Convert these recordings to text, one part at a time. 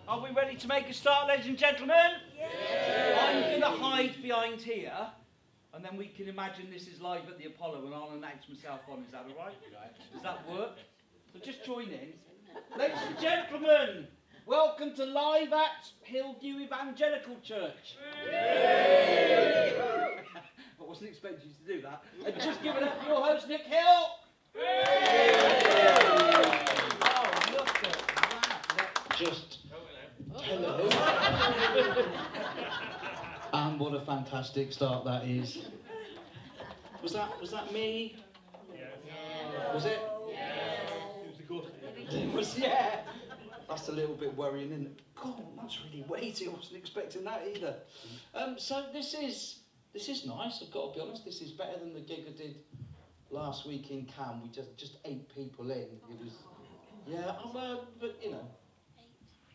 Are we ready to make a start, ladies and gentlemen? Yeah. I'm going to hide behind here, and then we can imagine this is live at the Apollo, and I'll announce myself on. Is that all right? Does that work? So just join in. Ladies and gentlemen, welcome to Live at Hillview Evangelical Church. I wasn't expecting you to do that. And just give it up for your host, Nick Hill. Oh, look at that. Just hello. And what a fantastic start that is. Was that me? Yeah. Was it? Yeah. It was, yeah. That's a little bit worrying, isn't it? God, that's really weighty. I wasn't expecting that either. So this is nice. I've got to be honest. This is better than the gig I did last week in Cannes. We just 8 people in. It was, yeah. But you know,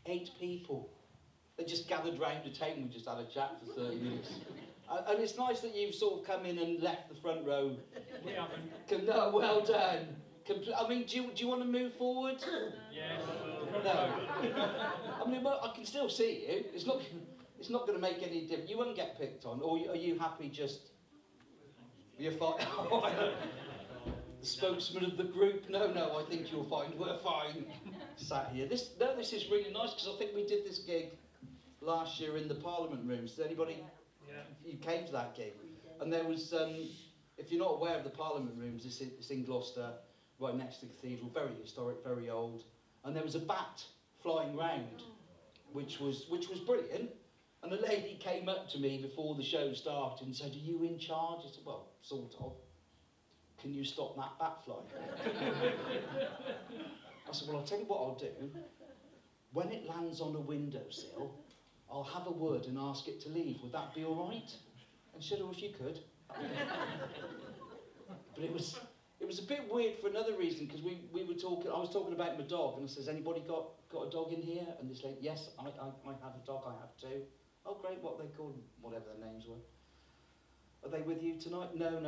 8 people. They just gathered round the table. We just had a chat for 30 minutes. And it's nice that you've sort of come in and left the front row. We haven't. No, well done. I mean, do you want to move forward? Yes. No. I mean, well, I can still see you. It's not going to make any difference. You won't get picked on. Or are you happy just... You're fine. The spokesman of the group? No, I think you're fine. We're fine. Sat here. This is really nice because I think we did this gig last year in the Parliament Rooms. Did anybody... Yeah. You came to that gig. And there was... if you're not aware of the Parliament Rooms, it's in Gloucester, right next to the cathedral, very historic, very old. And there was a bat flying round, which was brilliant. And a lady came up to me before the show started and said, "Are you in charge?" I said, "Well, sort of. Can you stop that bat flying?" I said, "Well, I'll tell you what I'll do. When it lands on a windowsill, I'll have a word and ask it to leave. Would that be all right?" And she said, "Oh, if you could." But it was a bit weird for another reason, because we were talking. I was talking about my dog, and I says, "Anybody got a dog in here?" And this lady, "Yes, I have a dog. I have 2. "Oh, great. What are they called?" Whatever their names were. "Are they with you tonight?" No.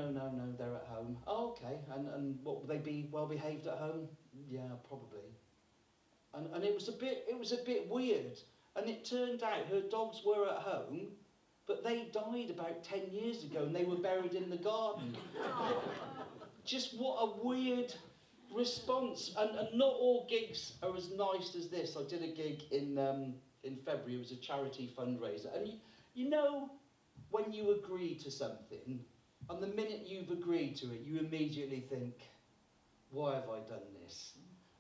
They're at home." "Oh, okay. And what, would they be well behaved at home?" "Yeah, probably." And it was a bit weird. And it turned out her dogs were at home, but they died about 10 years ago, and they were buried in the garden. Just what a weird response. And not all gigs are as nice as this. I did a gig in February. It was a charity fundraiser. And you know when you agree to something, and the minute you've agreed to it, you immediately think, why have I done this?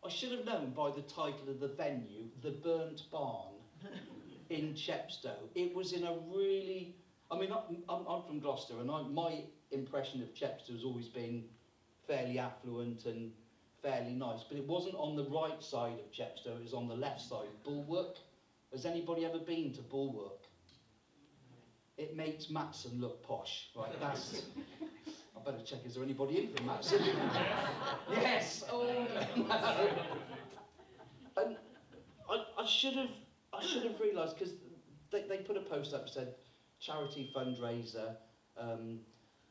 I should have known by the title of the venue, The Burnt Barn in Chepstow. It was in a really... I mean, I'm from Gloucester, and my impression of Chepstow has always been fairly affluent and fairly nice, but it wasn't on the right side of Chepstow, it was on the left side, Bulwark. Has anybody ever been to Bulwark? It makes Matson look posh, right? That's... I better check, is there anybody in from Matson? Yes! Oh, no. And I should have realised, because they put a post up that said, charity fundraiser,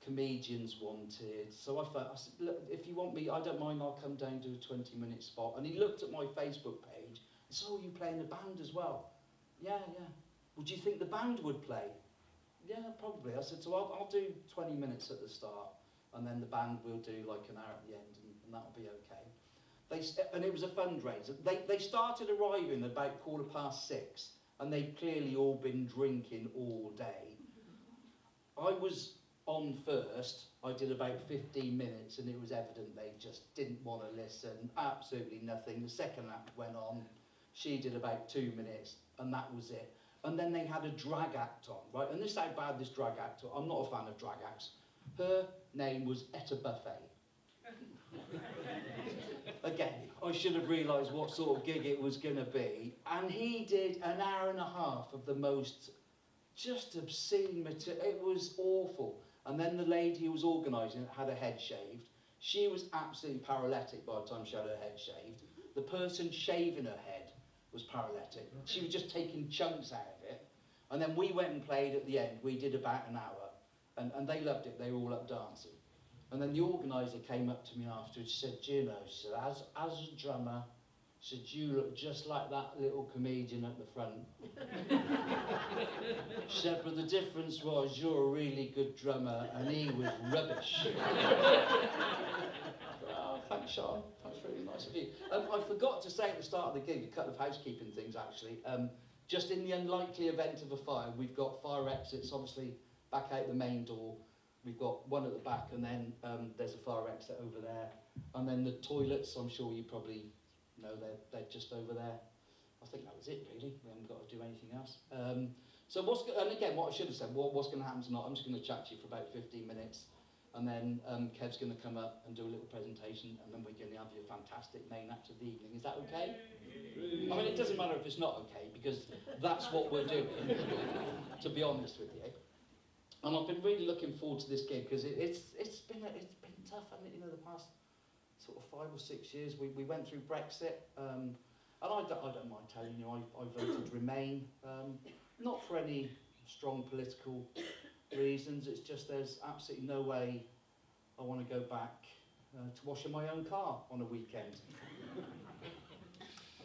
comedians wanted. So I said, "Look, if you want me, I don't mind, I'll come down, do a 20-minute spot." And he looked at my Facebook page and said, "Oh, you playing the band as well?" Yeah. "Would you think the band would play?" "Yeah, probably." I said, "So I'll do 20 minutes at the start, and then the band will do like an hour at the end, and that'll be okay." And it was a fundraiser. They started arriving about 6:15, and they'd clearly all been drinking all day. I was on first. I did about 15 minutes, and it was evident they just didn't want to listen. Absolutely nothing. The second act went on. She did about 2 minutes, and that was it. And then they had a drag act on, right? And this is how bad this drag act was. I'm not a fan of drag acts. Her name was Etta Buffet. Again, I should have realised what sort of gig it was going to be. And he did an hour and a half of the most just obscene material. It was awful. And then the lady who was organising it had her head shaved. She was absolutely paralytic by the time she had her head shaved. The person shaving her head was paralytic. She was just taking chunks out of it. And then we went and played at the end. We did about an hour. And they loved it. They were all up dancing. And then the organiser came up to me afterwards. She said, "Do you know," she said, as a drummer, She said, you look just like that little comedian at the front. She said, but the difference was you're a really good drummer and he was rubbish. Oh, thanks, Sean. That's really nice of you. I forgot to say at the start of the gig, a couple of housekeeping things actually. Just in the unlikely event of a fire, we've got fire exits, obviously, back out the main door. We've got one at the back, and then there's a fire exit over there. And then the toilets, I'm sure you probably know they're just over there. I think that was it, really. We haven't got to do anything else. So and again, what I should have said, what's going to happen tonight, I'm just going to chat to you for about 15 minutes. And then Kev's going to come up and do a little presentation, and then we're going to have your fantastic main act of the evening. Is that okay? I mean, it doesn't matter if it's not okay, because that's what we're doing, to be honest with you. And I've been really looking forward to this gig, because it's been tough, hasn't it? You know, the past sort of 5 or 6 years. We went through Brexit, and I don't mind telling you, I voted Remain, not for any strong political reasons. It's just there's absolutely no way I want to go back to washing my own car on a weekend.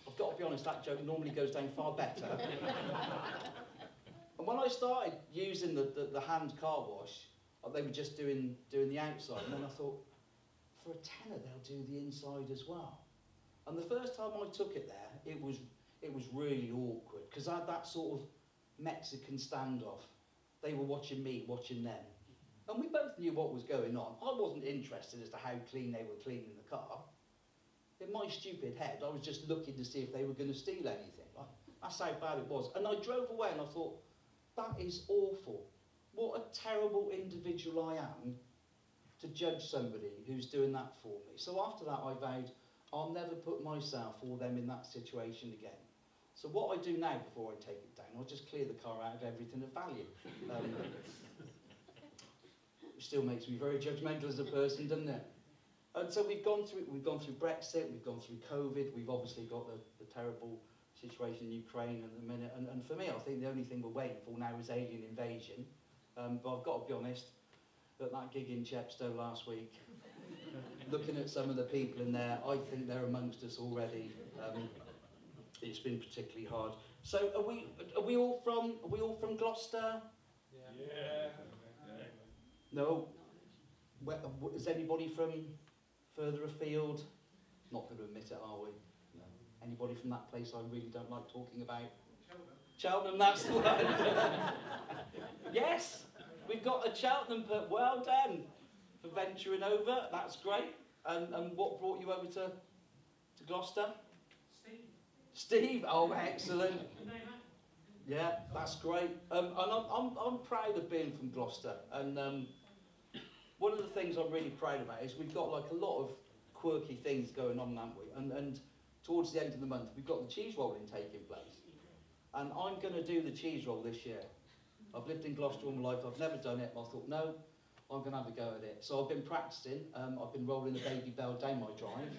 I've got to be honest, that joke normally goes down far better. And when I started using the hand car wash, they were just doing the outside, and then I thought, for a tenner they'll do the inside as well. And the first time I took it there, it was really awkward, because I had that sort of Mexican standoff. They were watching me, watching them. And we both knew what was going on. I wasn't interested as to how clean they were cleaning the car. In my stupid head, I was just looking to see if they were going to steal anything. That's how bad it was. And I drove away and I thought, that is awful. What a terrible individual I am to judge somebody who's doing that for me. So after that, I vowed I'll never put myself or them in that situation again. So what I do now before I take it down, I'll just clear the car out of everything of value. Which still makes me very judgmental as a person, doesn't it? And so we've gone through Brexit, we've gone through COVID, we've obviously got the terrible situation in Ukraine at the minute, and for me, I think the only thing we're waiting for now is alien invasion. But I've got to be honest, at that gig in Chepstow last week, looking at some of the people in there, I think they're amongst us already. It's been particularly hard. So are we all from Gloucester? Yeah. No. Is anybody from further afield? Not going to admit it, are we? No. Anybody from that place I really don't like talking about? Cheltenham, that's the one. Yes, we've got a Cheltenham put. Well done for venturing over. That's great. And what brought you over to Gloucester? Steve. Oh, excellent. Yeah, that's great. And I'm proud of being from Gloucester. And one of the things I'm really proud about is we've got like a lot of quirky things going on, haven't we? And towards the end of the month, we've got the cheese rolling taking place. And I'm going to do the cheese roll this year. I've lived in Gloucester all my life. I've never done it. I thought, no, I'm going to have a go at it. So I've been practicing. I've been rolling the baby bell down my drive.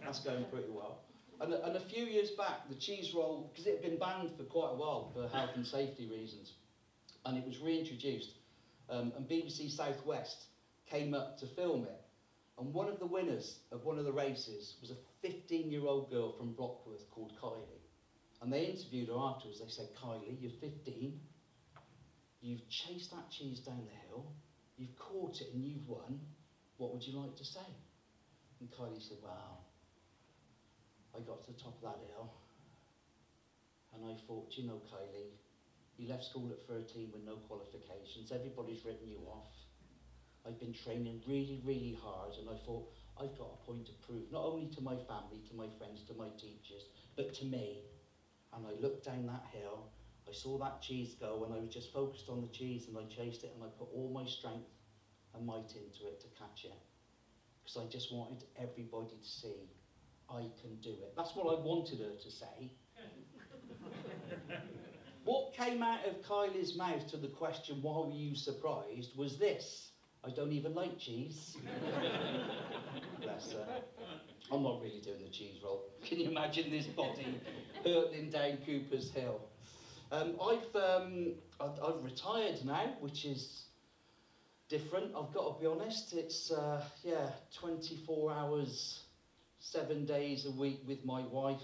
That's going pretty well. And a few years back, the cheese roll, because it had been banned for quite a while for health and safety reasons, and it was reintroduced. And BBC South West came up to film it. And one of the winners of one of the races was a 15-year-old girl from Blockworth called Kylie. And they interviewed her afterwards. They said, Kylie, you're 15. You've chased that cheese down the hill. You've caught it and you've won. What would you like to say? And Kylie said, well, I got to the top of that hill. And I thought, you know, Kylie, you left school at 13 with no qualifications. Everybody's written you off. I've been training really, really hard, and I thought, I've got a point to prove, not only to my family, to my friends, to my teachers, but to me. And I looked down that hill, I saw that cheese go, and I was just focused on the cheese, and I chased it, and I put all my strength and might into it to catch it. Because I just wanted everybody to see, I can do it. That's what I wanted her to say. What came out of Kylie's mouth to the question, why were you surprised, was this. I don't even like cheese. Bless her. I'm not really doing the cheese roll. Can you imagine this body hurtling down Cooper's Hill? I've retired now, which is different. I've got to be honest. It's 24 hours 7 days a week with my wife.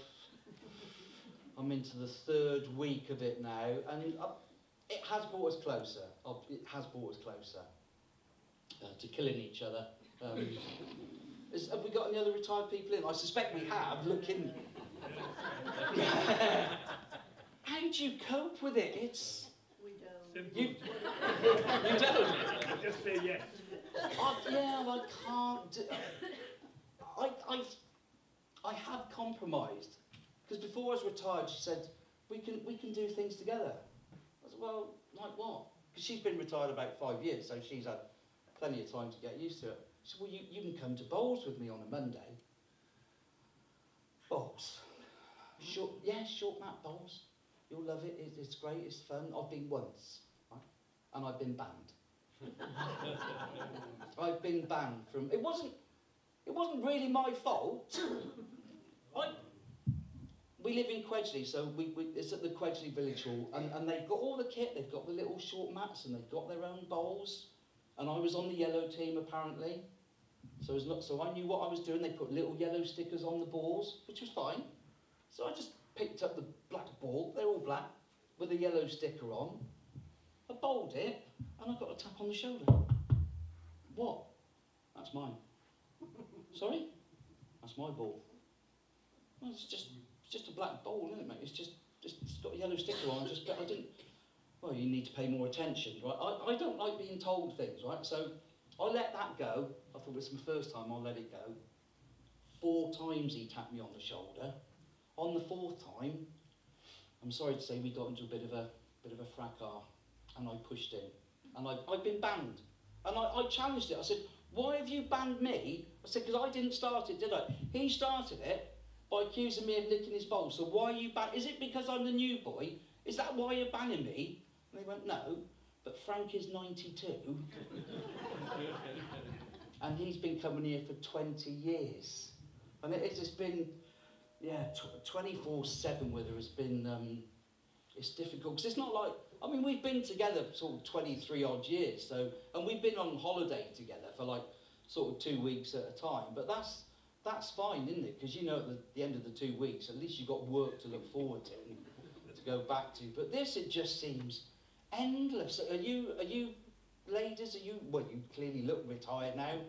I'm into the 3rd week of it now, and it has brought us closer. It has brought us closer to killing each other. Have we got any other retired people in? I suspect we have. Looking. How do you cope with it? It's. We don't. Simple. You don't. Just say yes. I can't. I have compromised, because before I was retired, she said we can do things together. I said, well, like what? Because she's been retired about 5 years, so she's had plenty of time to get used to it. She said, well, you can come to bowls with me on a Monday. Bowls. Short mat bowls. You'll love it. It's great. It's fun. I've been once, right? And I've been banned. I've been banned from. It wasn't really my fault. We live in Quedgley, so it's at the Quedgley Village Hall, and they've got all the kit. They've got the little short mats, and they've got their own bowls. And I was on the yellow team apparently, so I knew what I was doing. They put little yellow stickers on the balls, which was fine. So I just picked up the black ball. They're all black with a yellow sticker on. I bowled it, and I got a tap on the shoulder. What? That's mine. Sorry? That's my ball. Well, it's just a black ball, isn't it, mate? It's got a yellow sticker on. I didn't. Well, you need to pay more attention, right? I don't like being told things, right? So I let that go. I thought it was my first time. I'll let it go. 4 times he tapped me on the shoulder. On the 4th time, I'm sorry to say, we got into a bit of a fracas, and I pushed him, and I've been banned. And I challenged it. I said, why have you banned me? I said, because I didn't start it, did I? He started it by accusing me of licking his bowl. So why are you is it because I'm the new boy? Is that why you're banning me? And they went, no, but Frank is 92. And he's been coming here for 20 years. And it's just been, 24/7 with her has been, it's difficult. Because it's not like, we've been together sort of 23 odd years. So, and we've been on holiday together for like sort of 2 weeks at a time. But that's fine, isn't it? Because at the end of the 2 weeks, at least you've got work to look forward to and to go back to. But this, it just seems endless. Are you ladies? Well, you clearly look retired now.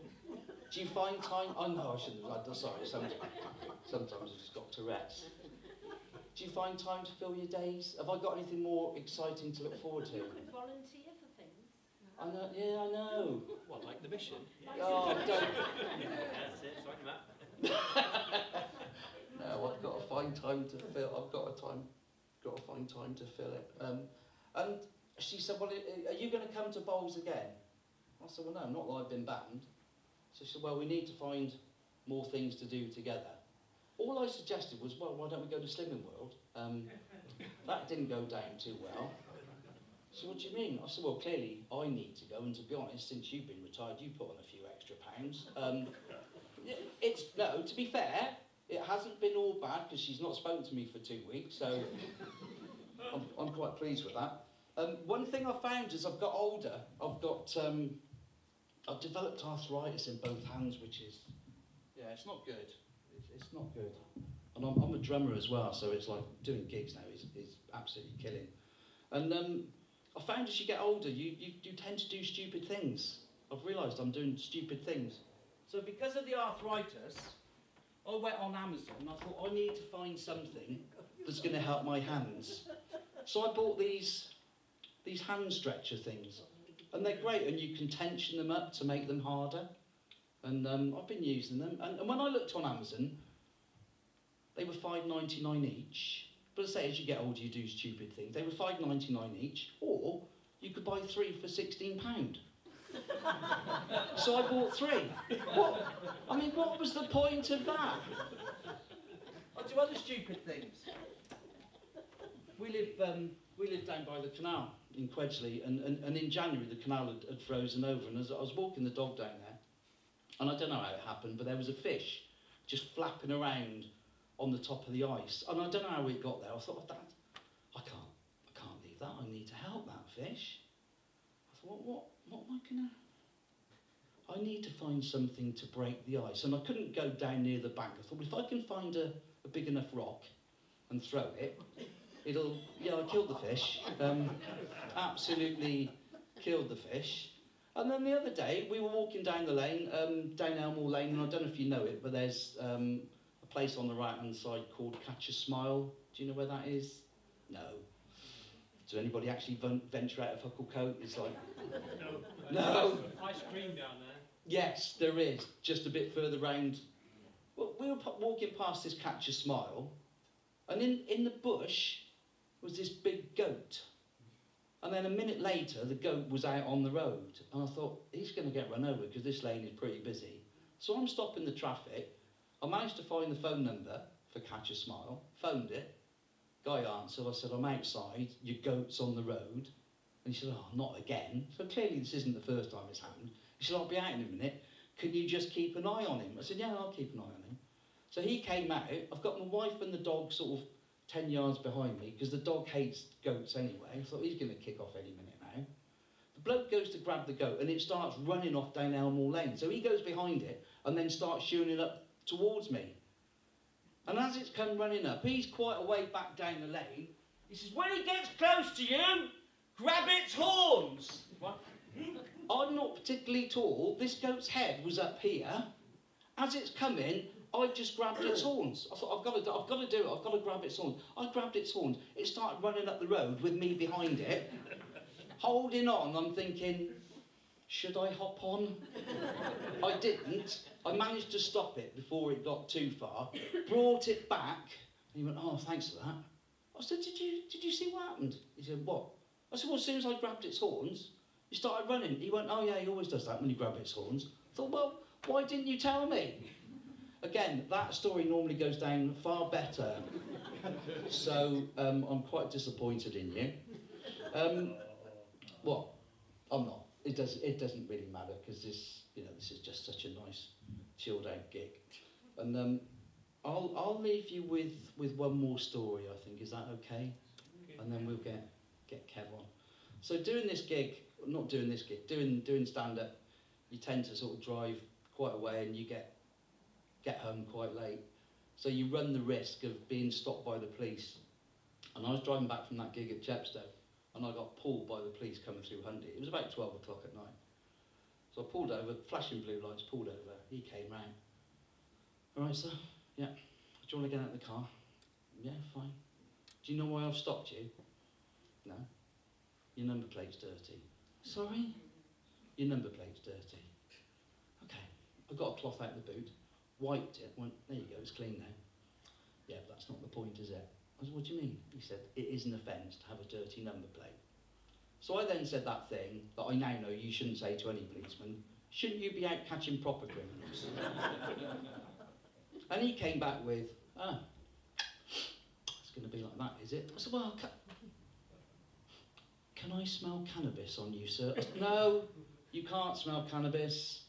Do you find time? Oh no, I shouldn't have. Sorry, sometimes I've just got Tourette's. Do you find time to fill your days? Have I got anything more exciting to look forward to? You could volunteer for things. I know. Yeah, I know. What, like the mission? Oh, don't. That's it, sorry that. No, I've got to find time to fill. I've got to find time to fill it. And she said, well, are you going to come to bowls again? I said, well, no, not that I've been banned. So she said, well, we need to find more things to do together. All I suggested was, well, why don't we go to Slimming World? That didn't go down too well. So what do you mean? I said, well, clearly I need to go, and to be honest, since you've been retired, you put on a few extra pounds. No, to be fair, it hasn't been all bad, because she's not spoken to me for 2 weeks, so I'm quite pleased with that. One thing I found as I've got older, I've developed arthritis in both hands, which is, it's not good. It's not good. And I'm a drummer as well, so it's like doing gigs now is absolutely killing. And I found as you get older, you tend to do stupid things. I've realised I'm doing stupid things. So because of the arthritis, I went on Amazon and I thought, I need to find something that's going to help my hands. So I bought these hand stretcher things. And they're great, and you can tension them up to make them harder. And I've been using them. And when I looked on Amazon, they were $5.99 each. But as I say, as you get older, you do stupid things. They were $5.99 each, or you could buy 3 for £16. So I bought 3. What was the point of that? I do other stupid things. We live down by the canal in Quedgley, and in January the canal had frozen over, and as I was walking the dog down there, and I don't know how it happened, but there was a fish just flapping around on the top of the ice, and I don't know how it got there. I thought, I can't leave that. I need to help that fish. I thought, what am I gonna? I need to find something to break the ice. And I couldn't go down near the bank. I thought, well, if I can find a big enough rock and throw it, I killed the fish. Absolutely killed the fish. And then the other day, we were walking down the lane, down Elmore Lane, and I don't know if you know it, but there's a place on the right-hand side called Catch a Smile. Do you know where that is? No. Does anybody actually venture out of Hucklecote? It's like... No. Ice cream down there. Yes, there is, just a bit further round. Well, we were walking past this Catch a Smile, and in the bush was this big goat. And then a minute later, the goat was out on the road. And I thought, he's going to get run over because this lane is pretty busy. So I'm stopping the traffic. I managed to find the phone number for Catch a Smile, phoned it. Guy answered. I said, I'm outside, your goat's on the road. And he said, oh, not again. So clearly this isn't the first time it's happened. He said, I'll be out in a minute. Can you just keep an eye on him? I said, yeah, I'll keep an eye on him. So he came out. I've got my wife and the dog sort of 10 yards behind me because the dog hates goats anyway. I thought he's going to kick off any minute now. The bloke goes to grab the goat and it starts running off down Elmore Lane. So he goes behind it and then starts shooing it up towards me. And as it's come running up, he's quite a way back down the lane. He says, when it gets close to you, grab its horns. What? I'm not particularly tall. This goat's head was up here. As it's coming, I just grabbed its horns. I thought, I've got to do it. I've got to grab its horns. I grabbed its horns. It started running up the road with me behind it, holding on. I'm thinking, should I hop on? I didn't. I managed to stop it before it got too far. Brought it back. And he went, oh, thanks for that. I said, did you see what happened? He said, what? I said, well, as soon as I grabbed its horns, it started running. He went, oh, yeah, he always does that when you grab its horns. I thought, well, why didn't you tell me? Again, that story normally goes down far better. So I'm quite disappointed in you. Well, I'm not. It doesn't really matter because this is just such a nice chilled out gig. And I'll leave you with one more story. I think, is that okay? And then we'll get Kev on. So doing stand up, you tend to sort of drive quite a way and you get home quite late. So you run the risk of being stopped by the police. And I was driving back from that gig at Chepstow and I got pulled by the police coming through Hundy. It was about 12 o'clock at night. So I pulled over, flashing blue lights, pulled over. He came round. All right, sir? Yeah. Do you want to get out of the car? Yeah, fine. Do you know why I've stopped you? No. Your number plate's dirty. Sorry? Your number plate's dirty. Okay. I got a cloth out of the boot, wiped it, went, there you go, it's clean now. Yeah, but that's not the point, is it? I said, what do you mean? He said, it is an offence to have a dirty number plate. So I then said that thing that I now know you shouldn't say to any policeman. Shouldn't you be out catching proper criminals? And he came back with, it's going to be like that, is it? I said, well, can I smell cannabis on you, sir? I said, no, you can't smell cannabis.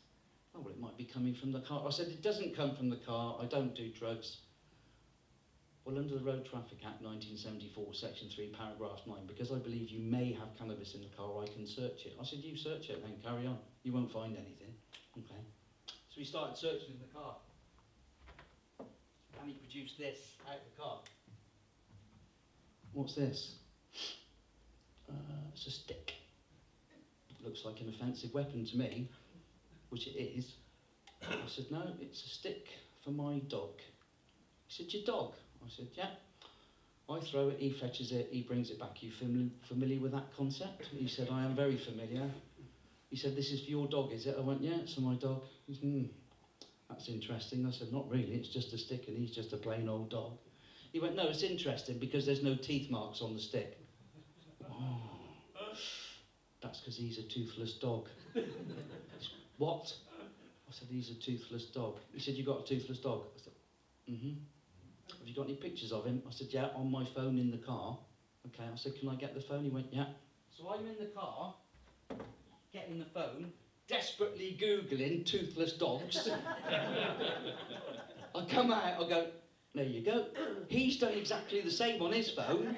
Oh, well, it might be coming from the car. I said, it doesn't come from the car. I don't do drugs. Well, under the Road Traffic Act 1974, Section 3, Paragraph 9, because I believe you may have cannabis in the car, I can search it. I said, you search it, then carry on. You won't find anything. Okay. So we started searching in the car. And he produced this out of the car. What's this? It's a stick. It looks like an offensive weapon to me, which it is. I said, no, it's a stick for my dog. He said, your dog? I said, yeah. I throw it, he fetches it, he brings it back. You familiar with that concept? He said, I am very familiar. He said, this is for your dog, is it? I went, yeah, it's for my dog. He said, that's interesting. I said, not really, it's just a stick and he's just a plain old dog. He went, no, it's interesting because there's no teeth marks on the stick. Oh, that's because he's a toothless dog. What? I said, he's a toothless dog. He said, you got a toothless dog? I said, mm-hmm. Have you got any pictures of him? I said, yeah, on my phone in the car. Okay, I said, can I get the phone? He went, yeah. So I'm in the car, getting the phone, desperately Googling toothless dogs. I come out, I go, there you go. He's done exactly the same on his phone.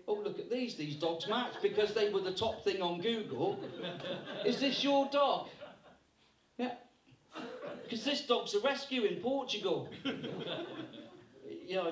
Oh, look at these dogs match because they were the top thing on Google. Is this your dog? Yeah. Because this dog's a rescue in Portugal. Yeah, I know.